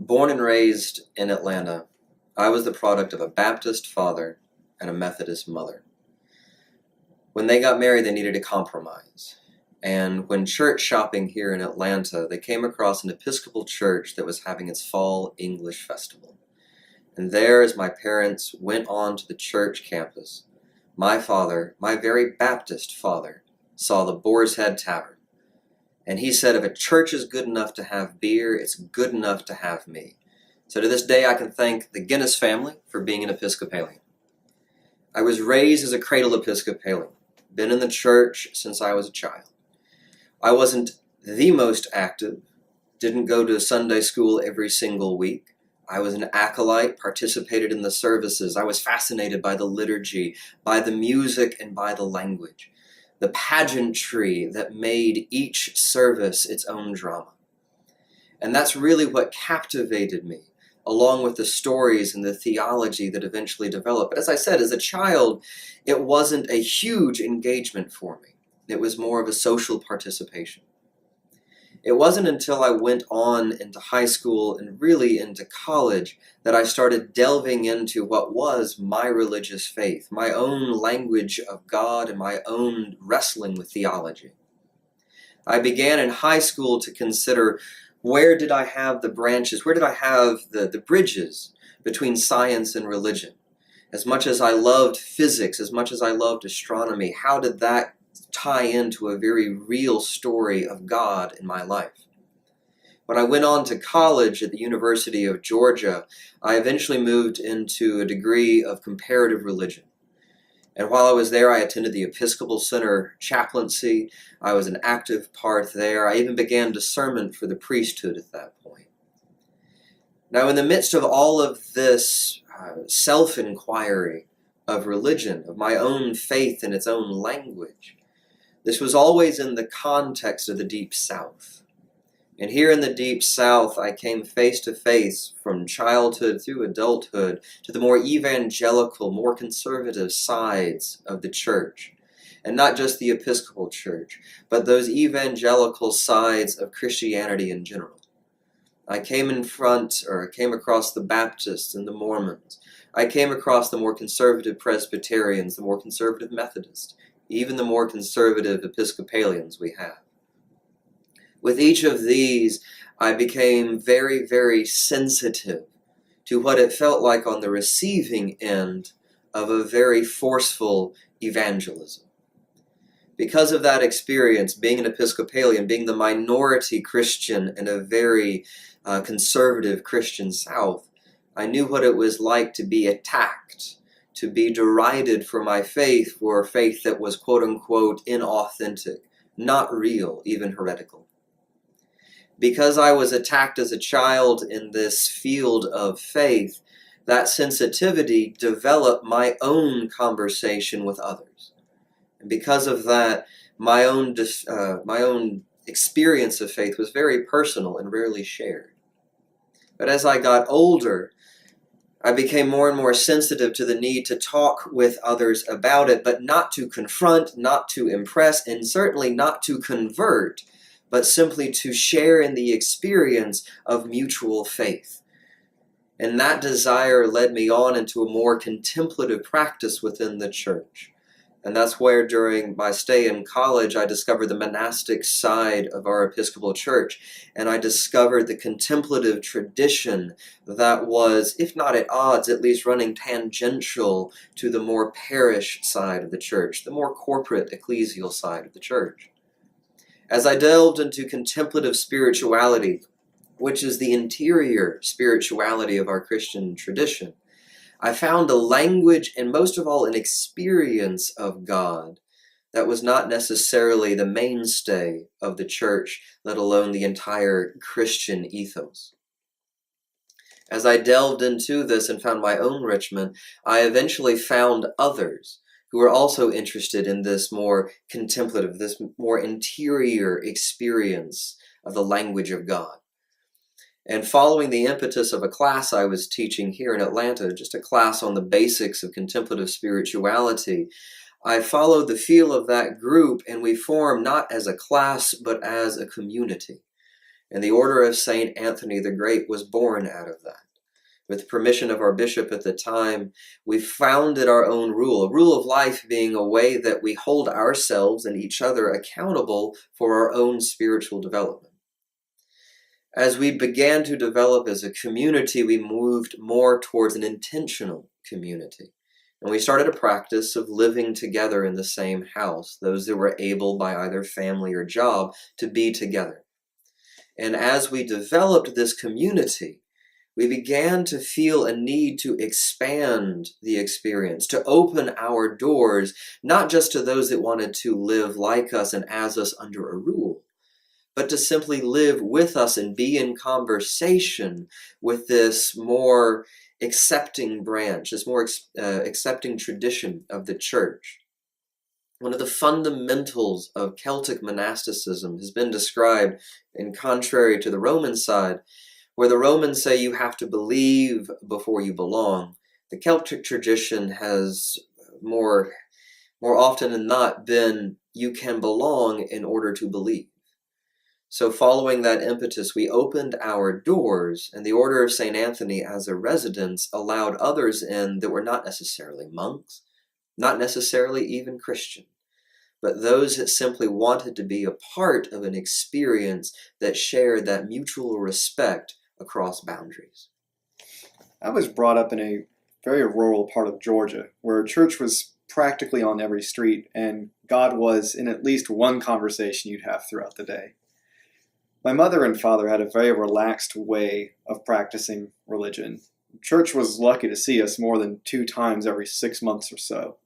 Born and raised in Atlanta, I was the product of a Baptist father and a Methodist mother. When they got married, they needed a compromise. And when church shopping here in Atlanta, they came across an Episcopal church that was having its fall English festival. And there, as my parents went on to the church campus, my father, my very Baptist father, saw the Boar's Head Tavern. And he said, if a church is good enough to have beer, it's good enough to have me. So to this day, I can thank the Guinness family for being an Episcopalian. I was raised as a cradle Episcopalian, been in the church since I was a child. I wasn't the most active, didn't go to Sunday school every single week. I was an acolyte, participated in the services. I was fascinated by the liturgy, by the music, and by the language. The pageantry that made each service its own drama. And that's really what captivated me, along with the stories and the theology that eventually developed. But as I said, as a child, it wasn't a huge engagement for me. It was more of a social participation. It wasn't until I went on into high school and really into college that I started delving into what was my religious faith, my own language of God and my own wrestling with theology. I began in high school to consider, where did I have the branches, where did I have the bridges between science and religion? As much as I loved physics, as much as I loved astronomy, how did that tie into a very real story of God in my life? When I went on to college at the University of Georgia, I eventually moved into a degree of comparative religion. And while I was there, I attended the Episcopal Center chaplaincy. I was an active part there. I even began discernment for the priesthood at that point. Now, in the midst of all of this self-inquiry of religion, of my own faith in its own language, this was always in the context of the Deep South. And here in the Deep South, I came face to face from childhood through adulthood to the more evangelical, more conservative sides of the church. And not just the Episcopal Church, but those evangelical sides of Christianity in general. I came across the Baptists and the Mormons. I came across the more conservative Presbyterians, the more conservative Methodists, even the more conservative Episcopalians we have. With each of these, I became very, very sensitive to what it felt like on the receiving end of a very forceful evangelism. Because of that experience, being an Episcopalian, being the minority Christian in a very conservative Christian South, I knew what it was like to be attacked, to be derided for my faith, for a faith that was quote-unquote inauthentic, not real, even heretical. Because I was attacked as a child in this field of faith, that sensitivity developed my own conversation with others. And because of that, my own experience of faith was very personal and rarely shared. But as I got older, I became more and more sensitive to the need to talk with others about it, but not to confront, not to impress, and certainly not to convert, but simply to share in the experience of mutual faith. And that desire led me on into a more contemplative practice within the church. And that's where, during my stay in college, I discovered the monastic side of our Episcopal Church. And I discovered the contemplative tradition that was, if not at odds, at least running tangential to the more parish side of the church, the more corporate ecclesial side of the church. As I delved into contemplative spirituality, which is the interior spirituality of our Christian tradition, I found a language and most of all an experience of God that was not necessarily the mainstay of the church, let alone the entire Christian ethos. As I delved into this and found my own enrichment, I eventually found others who were also interested in this more contemplative, this more interior experience of the language of God. And following the impetus of a class I was teaching here in Atlanta, just a class on the basics of contemplative spirituality, I followed the feel of that group, and we formed not as a class, but as a community. And the Order of St. Anthony the Great was born out of that. With permission of our bishop at the time, we founded our own rule, a rule of life being a way that we hold ourselves and each other accountable for our own spiritual development. As we began to develop as a community, we moved more towards an intentional community. And we started a practice of living together in the same house, those that were able by either family or job to be together. And as we developed this community, we began to feel a need to expand the experience, to open our doors, not just to those that wanted to live like us and as us under a rule, but to simply live with us and be in conversation with this more accepting branch, this more accepting tradition of the church. One of the fundamentals of Celtic monasticism has been described, in contrary to the Roman side, where the Romans say you have to believe before you belong. The Celtic tradition has more often than not been you can belong in order to believe. So following that impetus, we opened our doors, and the Order of St. Anthony as a residence allowed others in that were not necessarily monks, not necessarily even Christian, but those that simply wanted to be a part of an experience that shared that mutual respect across boundaries. I was brought up in a very rural part of Georgia, where church was practically on every street, and God was in at least one conversation you'd have throughout the day. My mother and father had a very relaxed way of practicing religion. Church was lucky to see us more than 2 times every 6 months or so.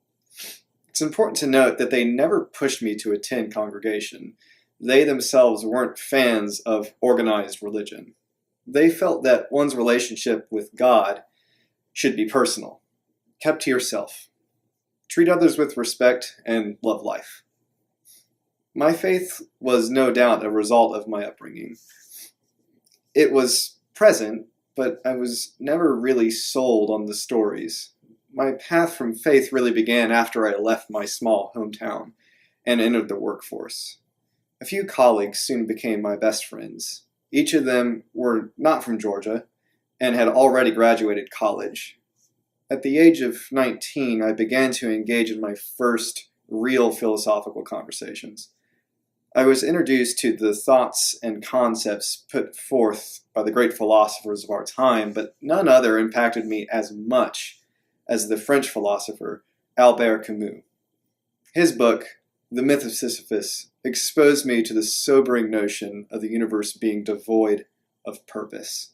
It's important to note that they never pushed me to attend congregation. They themselves weren't fans of organized religion. They felt that one's relationship with God should be personal, kept to yourself. Treat others with respect and love life. My faith was no doubt a result of my upbringing. It was present, but I was never really sold on the stories. My path from faith really began after I left my small hometown and entered the workforce. A few colleagues soon became my best friends. Each of them were not from Georgia and had already graduated college. At the age of 19, I began to engage in my first real philosophical conversations. I was introduced to the thoughts and concepts put forth by the great philosophers of our time, but none other impacted me as much as the French philosopher Albert Camus. His book, The Myth of Sisyphus, exposed me to the sobering notion of the universe being devoid of purpose,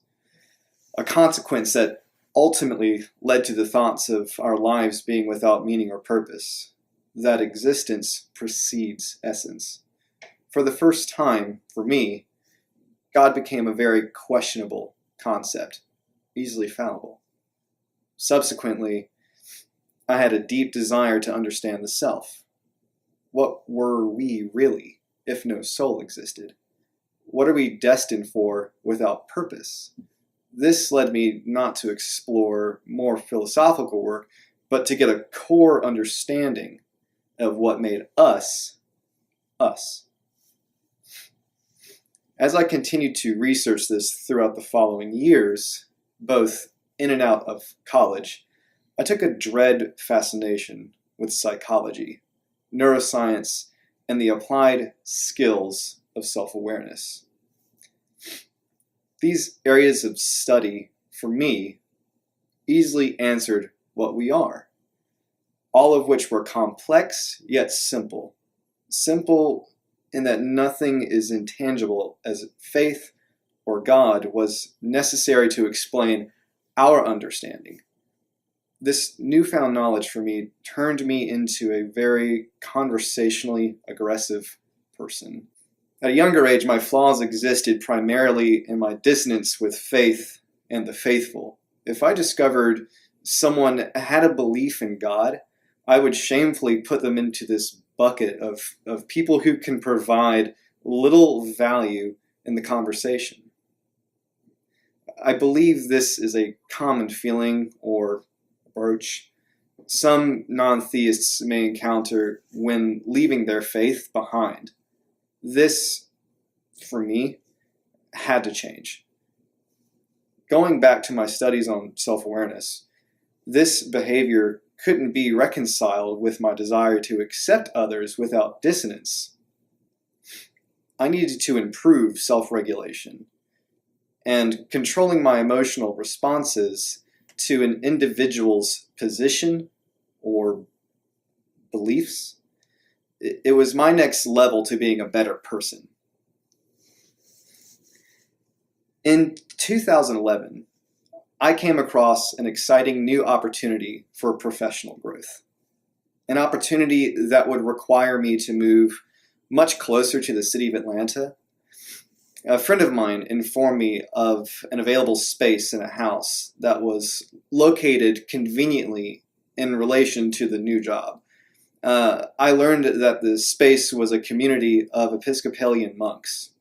a consequence that ultimately led to the thoughts of our lives being without meaning or purpose, that existence precedes essence. For the first time, for me, God became a very questionable concept, easily fallible. Subsequently, I had a deep desire to understand the self. What were we really, if no soul existed? What are we destined for without purpose? This led me not to explore more philosophical work, but to get a core understanding of what made us, us. As I continued to research this throughout the following years, both in and out of college, I took a dread fascination with psychology, neuroscience, and the applied skills of self-awareness. These areas of study, for me, easily answered what we are, all of which were complex yet simple. Simple in that nothing is intangible, as faith or God was necessary to explain our understanding. This newfound knowledge for me turned me into a very conversationally aggressive person. At a younger age, my flaws existed primarily in my dissonance with faith and the faithful. If I discovered someone had a belief in God, I would shamefully put them into this bucket of people who can provide little value in the conversation. I believe this is a common feeling or approach some non-theists may encounter when leaving their faith behind. This, for me, had to change. Going back to my studies on self-awareness, this behavior couldn't be reconciled with my desire to accept others without dissonance. I needed to improve self-regulation and controlling my emotional responses to an individual's position or beliefs. It was my next level to being a better person. In 2011, I came across an exciting new opportunity for professional growth. An opportunity that would require me to move much closer to the city of Atlanta. A friend of mine informed me of an available space in a house that was located conveniently in relation to the new job. I learned that the space was a community of Episcopalian monks.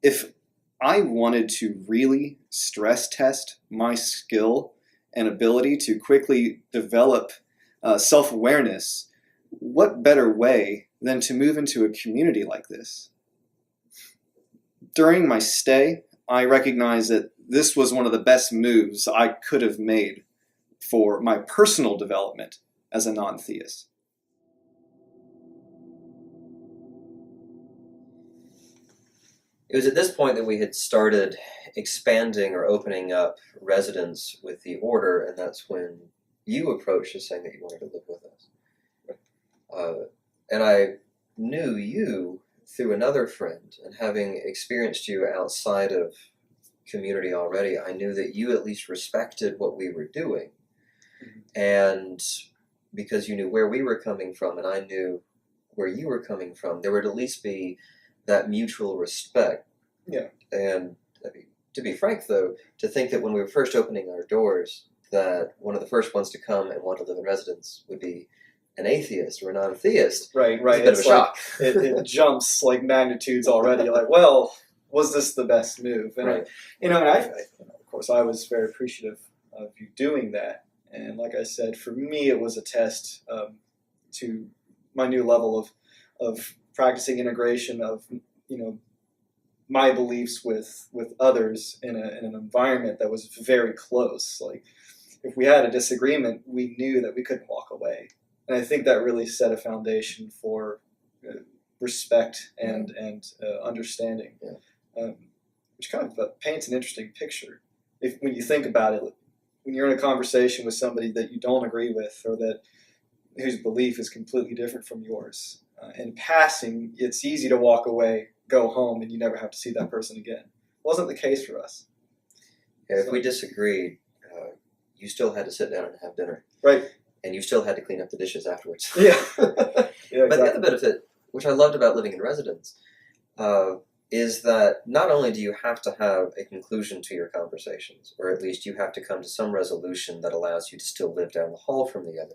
If I wanted to really stress test my skill and ability to quickly develop self-awareness, what better way than to move into a community like this? During my stay, I recognized that this was one of the best moves I could have made for my personal development as a non-theist. It was at this point that we had started expanding or opening up residence with the order, and that's when you approached us saying that you wanted to live with us. And I knew you through another friend, and having experienced you outside of community already, I knew that you at least respected what we were doing. And because you knew where we were coming from and I knew where you were coming from, there would at least be that mutual respect. Yeah. And to be frank, though, to think that when we were first opening our doors, that one of the first ones to come and want to live in residence would be an atheist or a non-theist. Right. It's a bit of a shock. It jumps like magnitudes already. Like, well, was this the best move? And Right. I of course, I was very appreciative of you doing that. And like I said, for me, it was a test to my new level of practicing integration of my beliefs with others in an environment that was very close. Like, if we had a disagreement, we knew that we couldn't walk away. And I think that really set a foundation for respect and understanding, which kind of paints an interesting picture. When you think about it, when you're in a conversation with somebody that you don't agree with or whose belief is completely different from yours, in passing, it's easy to walk away, go home, and you never have to see that person again. Wasn't the case for us. Yeah, if we disagreed, you still had to sit down and have dinner. Right. And you still had to clean up the dishes afterwards. Yeah. Yeah, exactly. But the other benefit, which I loved about living in residence, is that not only do you have to have a conclusion to your conversations, or at least you have to come to some resolution that allows you to still live down the hall from the other,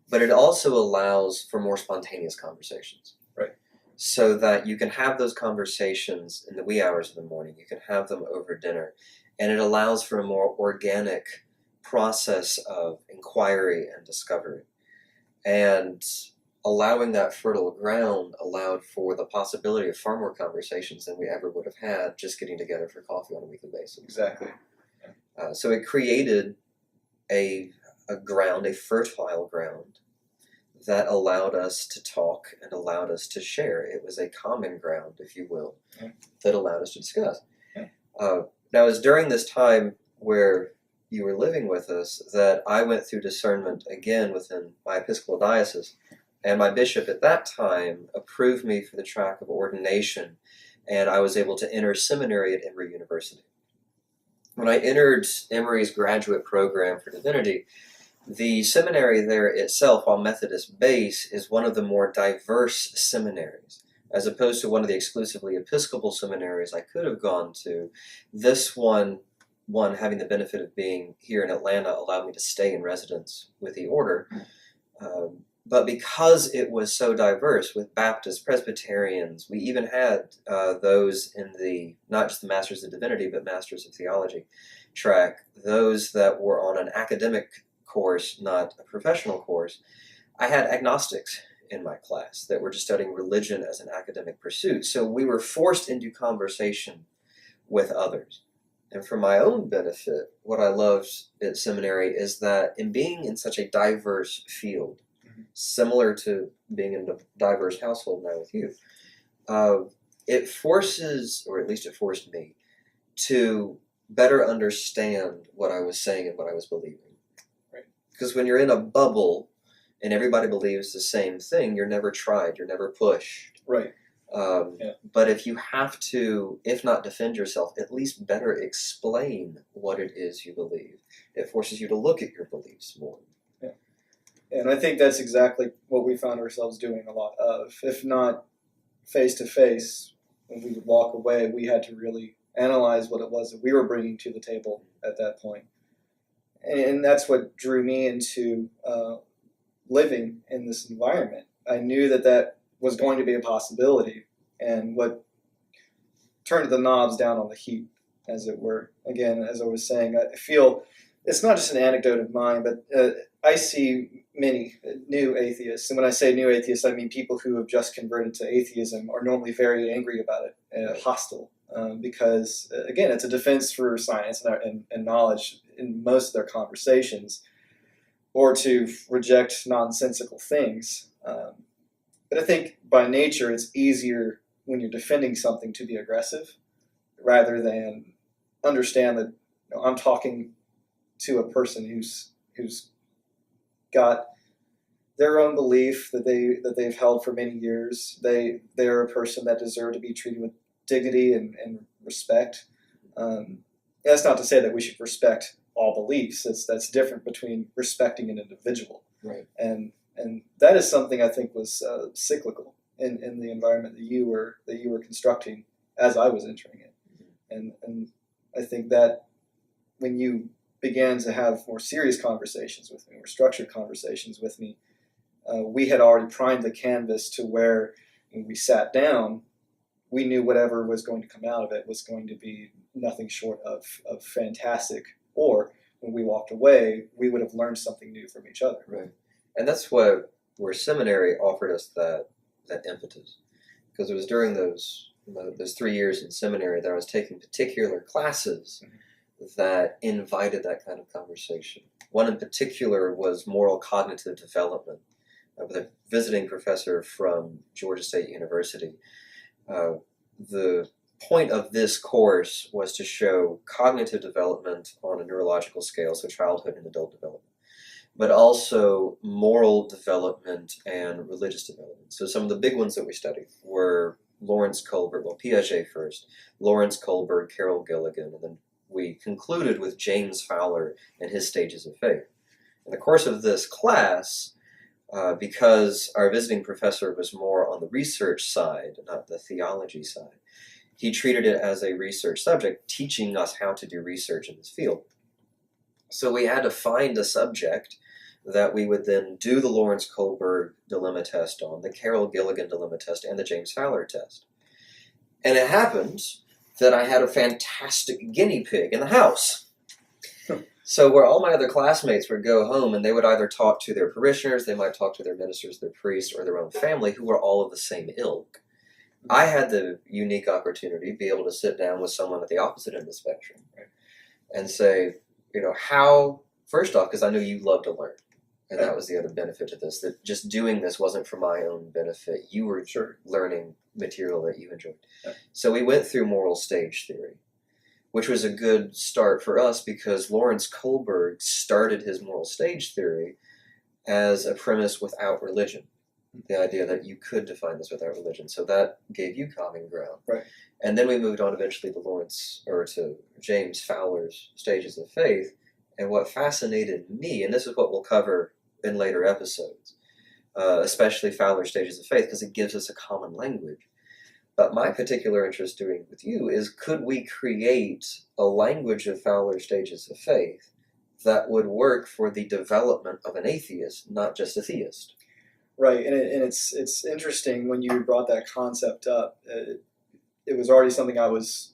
but it also allows for more spontaneous conversations. Right. So that you can have those conversations in the wee hours of the morning, you can have them over dinner, and it allows for a more organic process of inquiry and discovery. And allowing that fertile ground allowed for the possibility of far more conversations than we ever would have had just getting together for coffee on a weekly basis. Exactly. So it created a ground, a fertile ground, that allowed us to talk and allowed us to share. It was a common ground, if you will, that allowed us to discuss. Now, it was during this time where you were living with us that I went through discernment again within my Episcopal diocese, and my bishop at that time approved me for the track of ordination, and I was able to enter seminary at Emory University. When I entered Emory's graduate program for divinity, the seminary there itself, while Methodist-based, is one of the more diverse seminaries. As opposed to one of the exclusively Episcopal seminaries I could have gone to, this one having the benefit of being here in Atlanta allowed me to stay in residence with the order. But because it was so diverse with Baptists, Presbyterians, we even had those in the, not just the Masters of Divinity, but Masters of Theology track, those that were on an academic course, not a professional course. I had agnostics in my class that were just studying religion as an academic pursuit. So we were forced into conversation with others. And for my own benefit, what I loved at seminary is that in being in such a diverse field, similar to being in a diverse household now with you, it forces, or at least it forced me, to better understand what I was saying and what I was believing. Right. Because when you're in a bubble and everybody believes the same thing, you're never tried, you're never pushed. Right. But if you have to, if not defend yourself, at least better explain what it is you believe, it forces you to look at your beliefs more. Yeah. And I think that's exactly what we found ourselves doing a lot of. If not face to face, when we would walk away, we had to really analyze what it was that we were bringing to the table at that point. And that's what drew me into living in this environment. I knew that that was going to be a possibility, and what turned the knobs down on the heat, as it were. Again, as I was saying, I feel it's not just an anecdote of mine, but I see many new atheists, and when I say new atheists, I mean people who have just converted to atheism are normally very angry about it, hostile, because, again, it's a defense for science and knowledge in most of their conversations, or to reject nonsensical things. But I think by nature it's easier when you're defending something to be aggressive rather than understand that I'm talking to a person who's got their own belief that they've held for many years. They're a person that deserve to be treated with dignity and respect. That's not to say that we should respect all beliefs. That's different between respecting an individual. Right. And that is something I think was cyclical in the environment that you were constructing as I was entering it. And I think that when you began to have more serious conversations with me, more structured conversations with me, we had already primed the canvas to where when we sat down, we knew whatever was going to come out of it was going to be nothing short of fantastic. Or when we walked away, we would have learned something new from each other. Right. And that's where seminary offered us that impetus. Because it was during those 3 years in seminary that I was taking particular classes that invited that kind of conversation. One in particular was moral cognitive development with a visiting professor from Georgia State University. The point of this course was to show cognitive development on a neurological scale, so childhood and adult development, but also moral development and religious development. So some of the big ones that we studied were Lawrence Kohlberg, Piaget first, Lawrence Kohlberg, Carol Gilligan, and then we concluded with James Fowler and his stages of faith. In the course of this class, because our visiting professor was more on the research side, not the theology side, he treated it as a research subject, teaching us how to do research in this field. So we had to find a subject that we would then do the Lawrence Kohlberg dilemma test on, the Carol Gilligan dilemma test, and the James Fowler test. And it happened that I had a fantastic guinea pig in the house. So where all my other classmates would go home and they would either talk to their parishioners, they might talk to their ministers, their priests, or their own family who were all of the same ilk. I had the unique opportunity to be able to sit down with someone at the opposite end of the spectrum, right, and say, how, first off, because I knew you love to learn. And that was the other benefit to this, that just doing this wasn't for my own benefit. You were learning material that you enjoyed. Yeah. So we went through moral stage theory, which was a good start for us because Lawrence Kohlberg started his moral stage theory as a premise without religion. The idea that you could define this without religion. So that gave you common ground. Right. And then we moved on eventually to James Fowler's stages of faith. And what fascinated me, and this is what we'll cover in later episodes, especially Fowler's stages of faith, because it gives us a common language. But my particular interest doing with you is, could we create a language of Fowler's stages of faith that would work for the development of an atheist, not just a theist? Right, and it's interesting when you brought that concept up. It was already something I was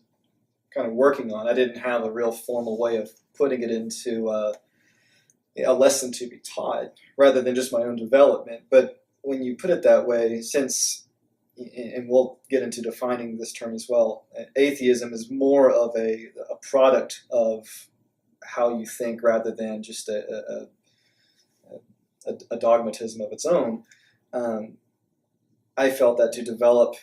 kind of working on. I didn't have a real formal way of putting it into a lesson to be taught, rather than just my own development. But when you put it that way, and we'll get into defining this term as well, atheism is more of a product of how you think rather than just a dogmatism of its own. I felt that to develop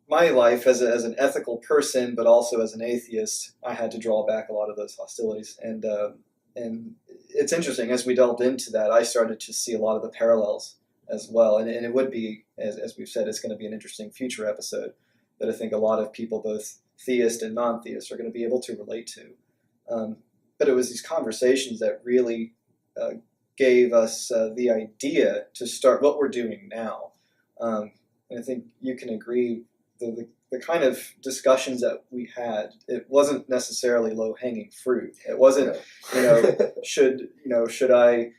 my life as an ethical person, but also as an atheist, I had to draw back a lot of those hostilities. And it's interesting, as we delved into that, I started to see a lot of the parallels as well. And it would be, as we've said, it's going to be an interesting future episode that I think a lot of people, both theist and non-theist, are going to be able to relate to. But it was these conversations that really gave us the idea to start what we're doing now. And I think you can agree, the kind of discussions that we had, it wasn't necessarily low-hanging fruit. It wasn't, should I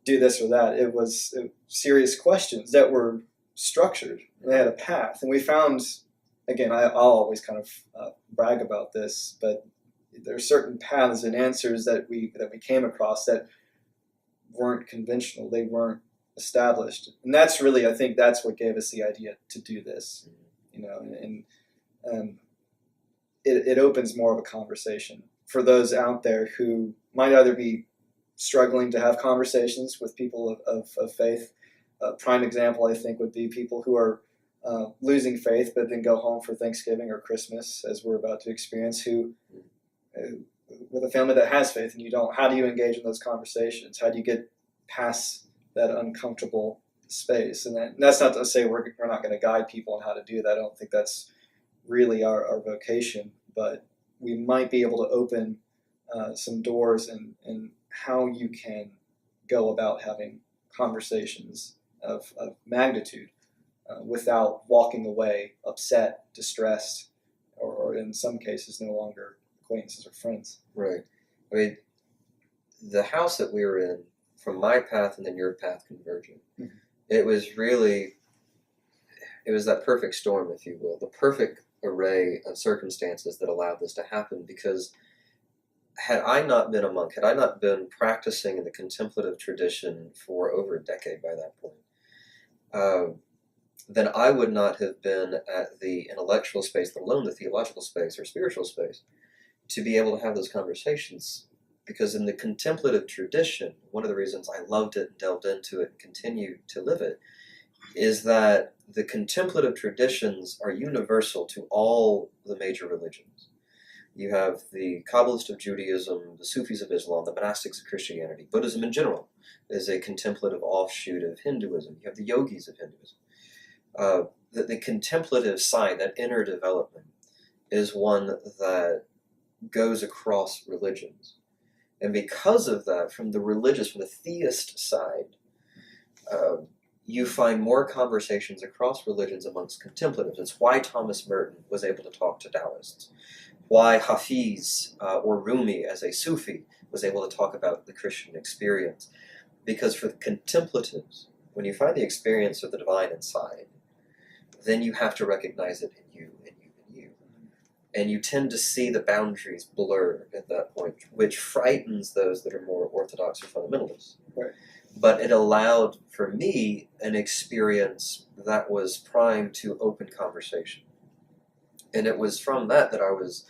do this or that? It was serious questions that were structured. They had a path. And we found, again, I'll always kind of brag about this, but there are certain paths and answers that we came across that weren't conventional. They weren't established. And that's really, I think that's what gave us the idea to do this, and it opens more of a conversation for those out there who might either be struggling to have conversations with people of faith. A prime example, I think, would be people who are losing faith but then go home for Thanksgiving or Christmas, as we're about to experience, who with a family that has faith and you don't. How do you engage in those conversations? How do you get past that uncomfortable space? And that's not to say we're not going to guide people on how to do that. I don't think that's really our vocation, but we might be able to open some doors and how you can go about having conversations of magnitude without walking away upset, distressed, or in some cases no longer acquaintances or friends. Right. I mean, the house that we were in, from my path and then your path converging, mm-hmm. It was that perfect storm, if you will, the perfect array of circumstances that allowed this to happen, because had I not been a monk, had I not been practicing in the contemplative tradition for over a decade by that point, then I would not have been at the intellectual space, let alone the theological space or spiritual space, to be able to have those conversations. Because in the contemplative tradition, one of the reasons I loved it and delved into it and continue to live it is that the contemplative traditions are universal to all the major religions. You have the Kabbalists of Judaism, the Sufis of Islam, the monastics of Christianity. Buddhism in general is a contemplative offshoot of Hinduism. You have the yogis of Hinduism. The contemplative side, that inner development, is one that goes across religions. And because of that, from the theist side, you find more conversations across religions amongst contemplatives. It's why Thomas Merton was able to talk to Taoists, why Hafiz or Rumi as a Sufi was able to talk about the Christian experience. Because for the contemplatives, when you find the experience of the divine inside, then you have to recognize it in you, in you, in you. And you tend to see the boundaries blur at that point, which frightens those that are more orthodox or fundamentalists. Right. But it allowed, for me, an experience that was primed to open conversation. And it was from that I was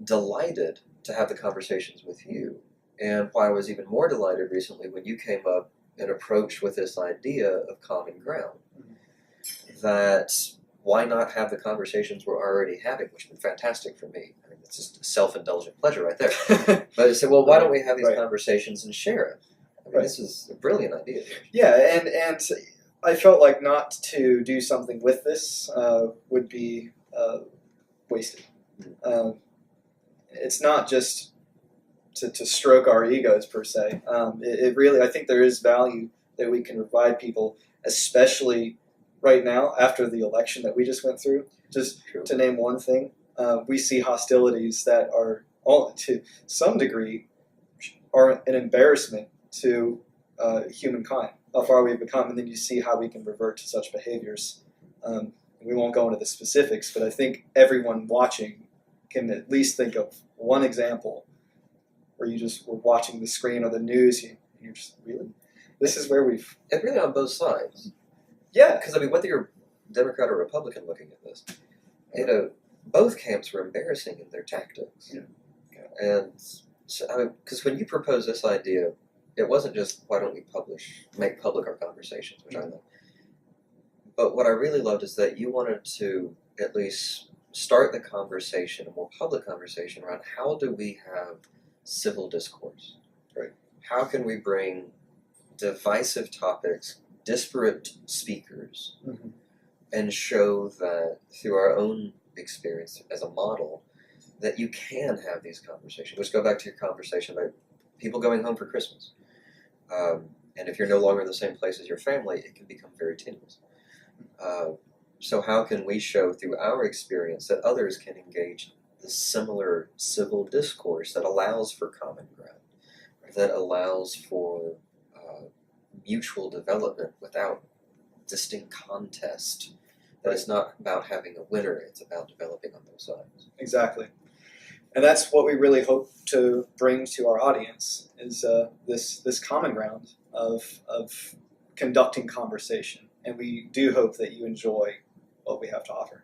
delighted to have the conversations with you. And why I was even more delighted recently when you came up and approached with this idea of common ground. Mm-hmm. That why not have the conversations we're already having, which has been fantastic for me. I mean, it's just a self-indulgent pleasure right there. But I said, well, why don't we have these conversations and share it? I mean, this is a brilliant idea. Yeah, and I felt like not to do something with this would be wasted. It's not just to stroke our egos, per se. It really, I think there is value that we can provide people, especially right now, after the election that we just went through. Just to name one thing, we see hostilities that are, all, to some degree, are an embarrassment to humankind, how far we've become, and then you see how we can revert to such behaviors. We won't go into the specifics, but I think everyone watching can at least think of one example where you just were watching the screen or the news and you're just, really? this is where we've... And really on both sides. Yeah. Because, I mean, whether you're Democrat or Republican looking at this, both camps were embarrassing in their tactics. Yeah. And, so, I mean, because when you proposed this idea, it wasn't just, why don't we make public our conversations, which I love. But what I really loved is that you wanted to at least start the conversation, a more public conversation around how do we have civil discourse? Right. How can we bring divisive topics, disparate speakers, and show that through our own experience as a model that you can have these conversations, which go back to your conversation about people going home for Christmas. And if you're no longer in the same place as your family, it can become very tenuous. So how can we show through our experience that others can engage the similar civil discourse that allows for common ground, that allows for mutual development without distinct contest, that it's not about having a winner, it's about developing on both sides. Exactly. And that's what we really hope to bring to our audience is this common ground of conducting conversation. And we do hope that you enjoy what we have to offer.